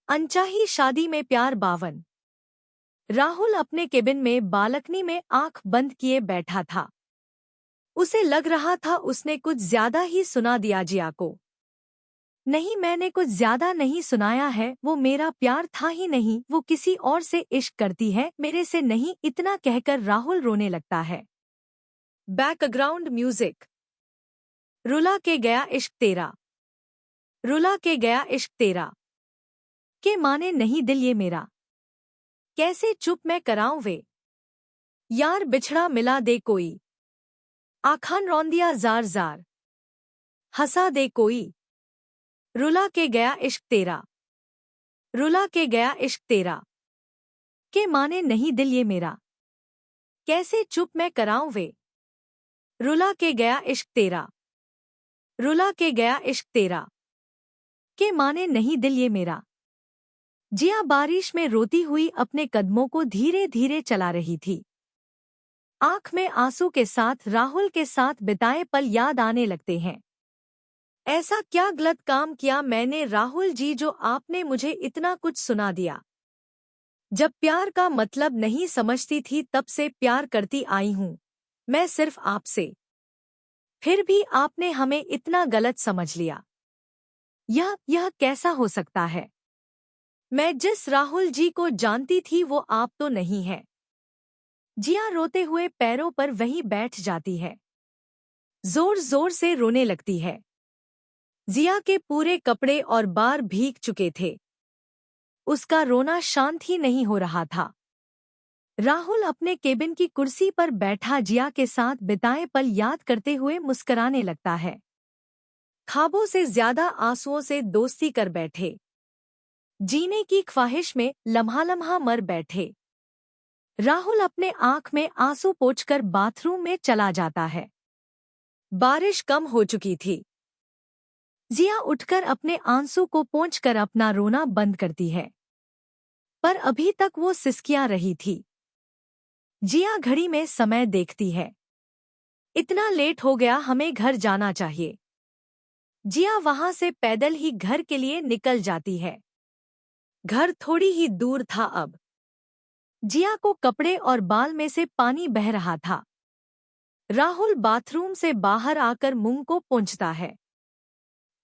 अनचाही शादी में प्यार 52। राहुल अपने केबिन में बालकनी में आंख बंद किए बैठा था। उसे लग रहा था उसने कुछ ज्यादा ही सुना दिया जिया को। नहीं, मैंने कुछ ज्यादा नहीं सुनाया है, वो मेरा प्यार था ही नहीं, वो किसी और से इश्क करती है, मेरे से नहीं। इतना कहकर राहुल रोने लगता है। Background music. रुला के गया इश्क तेरा, रुला के गया इश्क तेरा, के माने नहीं दिल ये मेरा, कैसे चुप मैं कराऊं वे, यार बिछड़ा मिला दे कोई, आखान रौंदिया जार जार, हंसा दे कोई, रुला के गया इश्क तेरा, रुला के गया इश्क तेरा, के माने नहीं दिल ये मेरा, कैसे चुप मैं कराऊं वे, रुला के गया इश्क तेरा, रुला के गया इश्क तेरा, के माने नहीं दिल ये मेरा। जिया बारिश में रोती हुई अपने कदमों को धीरे धीरे चला रही थी। आंख में आंसू के साथ राहुल के साथ बिताए पल याद आने लगते हैं। ऐसा क्या गलत काम किया मैंने राहुल जी, जो आपने मुझे इतना कुछ सुना दिया। जब प्यार का मतलब नहीं समझती थी तब से प्यार करती आई हूँ मैं सिर्फ आपसे, फिर भी आपने हमें इतना गलत समझ लिया। यह कैसा हो सकता है? मैं जिस राहुल जी को जानती थी वो आप तो नहीं है। जिया रोते हुए पैरों पर वहीं बैठ जाती है, जोर जोर से रोने लगती है। जिया के पूरे कपड़े और बार भीग चुके थे। उसका रोना शांत ही नहीं हो रहा था। राहुल अपने केबिन की कुर्सी पर बैठा जिया के साथ बिताए पल याद करते हुए मुस्कुराने लगता है। ख्वाबों से ज्यादा आंसुओं से दोस्ती कर बैठे, जीने की ख्वाहिश में लम्हा लम्हा मर बैठे। राहुल अपने आंख में आंसू पोंछकर बाथरूम में चला जाता है। बारिश कम हो चुकी थी। जिया उठकर अपने आंसू को पोंछकर अपना रोना बंद करती है, पर अभी तक वो सिसकियां रही थी। जिया घड़ी में समय देखती है। इतना लेट हो गया, हमें घर जाना चाहिए। जिया वहां से पैदल ही घर के लिए निकल जाती है। घर थोड़ी ही दूर था अब। जिया को कपड़े और बाल में से पानी बह रहा था। राहुल बाथरूम से बाहर आकर मुंह को पोंछता है।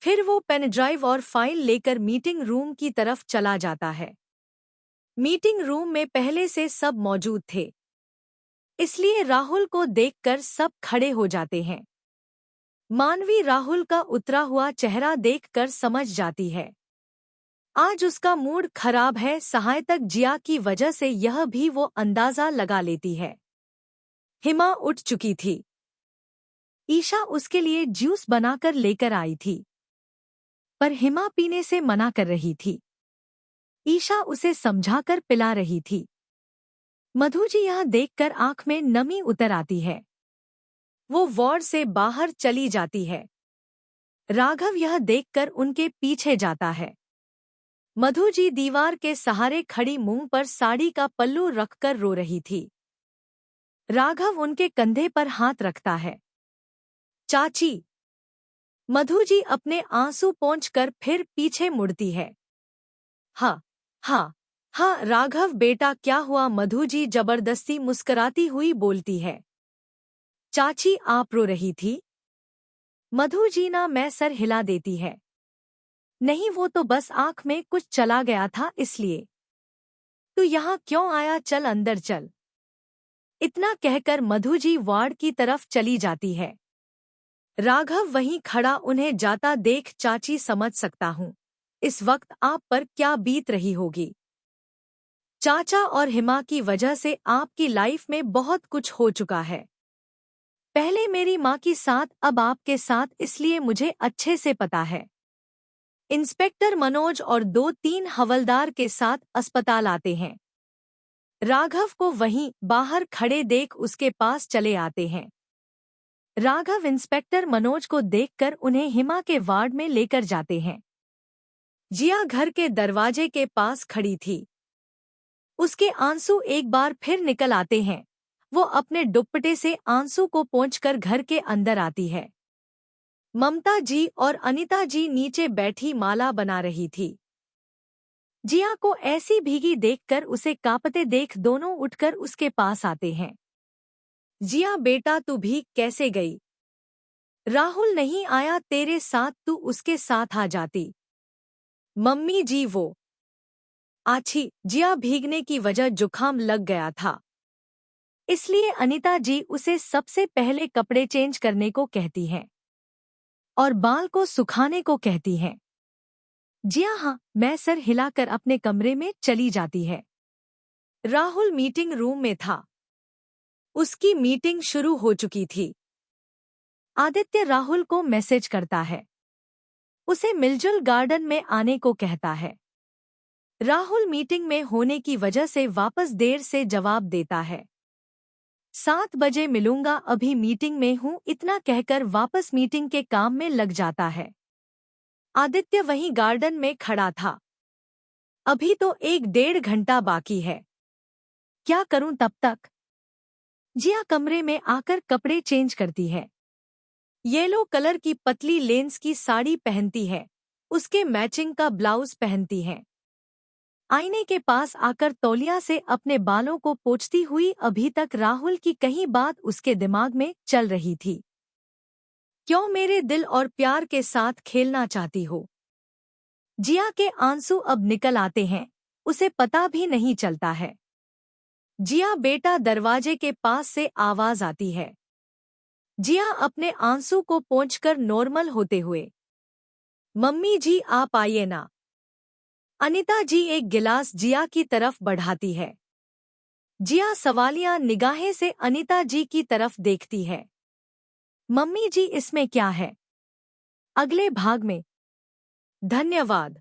फिर वो पेन ड्राइव और फाइल लेकर मीटिंग रूम की तरफ चला जाता है। मीटिंग रूम में पहले से सब मौजूद थे, इसलिए राहुल को देखकर सब खड़े हो जाते हैं। मानवी राहुल का उतरा हुआ चेहरा देखकर समझ जाती है आज उसका मूड खराब है। सहायतक जिया की वजह से यह भी वो अंदाजा लगा लेती है। हिमा उठ चुकी थी। ईशा उसके लिए जूस बनाकर लेकर आई थी, पर हिमा पीने से मना कर रही थी। ईशा उसे समझाकर पिला रही थी। मधु जी यह देखकर आंख में नमी उतर आती है। वो वार्ड से बाहर चली जाती है। राघव यह देखकर उनके पीछे जाता है। मधु जी दीवार के सहारे खड़ी मुंह पर साड़ी का पल्लू रखकर रो रही थी। राघव उनके कंधे पर हाथ रखता है। चाची। मधु जी अपने आंसू पोंछकर फिर पीछे मुड़ती है। हाँ हाँ हाँ राघव बेटा क्या हुआ? मधु जी जबरदस्ती मुस्कुराती हुई बोलती है। चाची आप रो रही थी? मधु जी ना, मैं सर हिला देती है। नहीं, वो तो बस आंख में कुछ चला गया था इसलिए। तू यहाँ क्यों आया? चल अंदर चल। इतना कहकर मधु जी वार्ड की तरफ चली जाती है। राघव वहीं खड़ा उन्हें जाता देख, चाची समझ सकता हूँ इस वक्त आप पर क्या बीत रही होगी। चाचा और हिमा की वजह से आपकी लाइफ में बहुत कुछ हो चुका है। पहले मेरी माँ के साथ, अब आपके साथ, इसलिए मुझे अच्छे से पता है। इंस्पेक्टर मनोज और 2-3 हवलदार के साथ अस्पताल आते हैं। राघव को वहीं बाहर खड़े देख उसके पास चले आते हैं। राघव इंस्पेक्टर मनोज को देखकर उन्हें हिमा के वार्ड में लेकर जाते हैं। जिया घर के दरवाजे के पास खड़ी थी। उसके आंसू एक बार फिर निकल आते हैं। वो अपने दुपट्टे से आंसू को पोंछकर घर के अंदर आती है। ममता जी और अनीता जी नीचे बैठी माला बना रही थी। जिया को ऐसी भीगी देखकर उसे कांपते देख दोनों उठकर उसके पास आते हैं। जिया बेटा तू भीग कैसे गई? राहुल नहीं आया तेरे साथ, तू उसके साथ आ जाती। मम्मी जी वो आछी। जिया भीगने की वजह जुकाम लग गया था, इसलिए अनीता जी उसे सबसे पहले कपड़े चेंज करने को कहती हैं और बाल को सुखाने को कहती हैं। जिया हाँ मैं सर हिलाकर अपने कमरे में चली जाती है। राहुल मीटिंग रूम में था। उसकी मीटिंग शुरू हो चुकी थी। आदित्य राहुल को मैसेज करता है, उसे मिलजुल गार्डन में आने को कहता है। राहुल मीटिंग में होने की वजह से वापस देर से जवाब देता है। 7 बजे मिलूंगा, अभी मीटिंग में हूँ, इतना कहकर वापस मीटिंग के काम में लग जाता है। आदित्य वहीं गार्डन में खड़ा था। अभी तो 1-1.5 घंटा बाकी है, क्या करूं तब तक? जिया कमरे में आकर कपड़े चेंज करती है। येलो कलर की पतली लेंस की साड़ी पहनती है, उसके मैचिंग का ब्लाउज पहनती है। आईने के पास आकर तौलिया से अपने बालों को पोंछती हुई अभी तक राहुल की कहीं बात उसके दिमाग में चल रही थी। क्यों मेरे दिल और प्यार के साथ खेलना चाहती हो? जिया के आंसू अब निकल आते हैं, उसे पता भी नहीं चलता है। जिया बेटा दरवाजे के पास से आवाज आती है। जिया अपने आंसू को पोंछकर नॉर्मल होते हुए, मम्मी जी आप आइए ना। अनीता जी एक गिलास जिया की तरफ बढ़ाती है। जिया सवालिया निगाहें से अनीता जी की तरफ देखती है। मम्मी जी इसमें क्या है? अगले भाग में। धन्यवाद।